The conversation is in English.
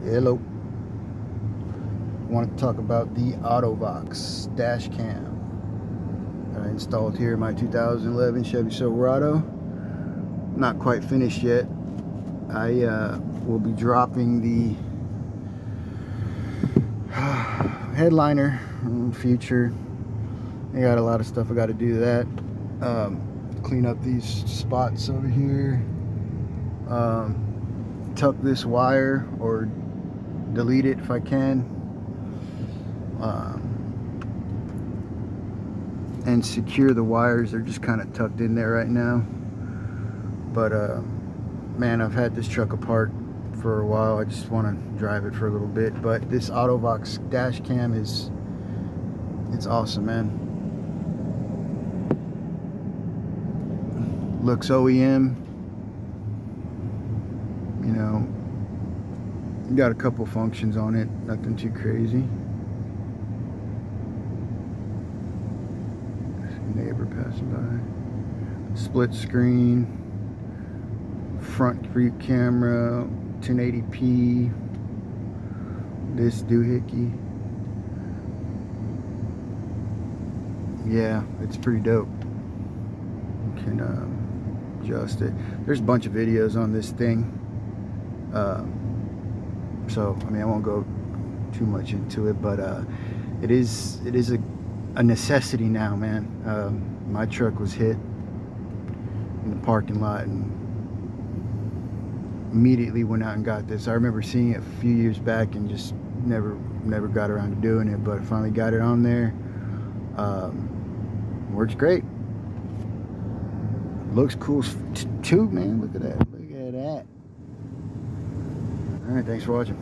Hello. I want to talk about the AutoVox dash cam that I installed here in my 2011 Chevy Silverado. Not quite finished yet. I will be dropping the headliner in the future. I got a lot of stuff I got to do to that. Clean up these spots over here. Tuck this wire or delete it if I can. And secure the wires. They're just kind of tucked in there right now. But man, I've had this truck apart for a while. I just want to drive it for a little bit. But this AutoVox dash cam it's awesome, man. Looks OEM. You know, got a couple functions on it, nothing too crazy. Neighbor passing by. Split screen, front view camera, 1080p. This doohickey. Yeah, it's pretty dope. You can adjust it. There's a bunch of videos on this thing. So I mean, I won't go too much into it, but it is a necessity now, man. My truck was hit in the parking lot and immediately went out and got this. I remember seeing it a few years back and just never got around to doing it, but I finally got it on there. Works great. Looks cool too, man. Look at that. Look at that. All right, thanks for watching.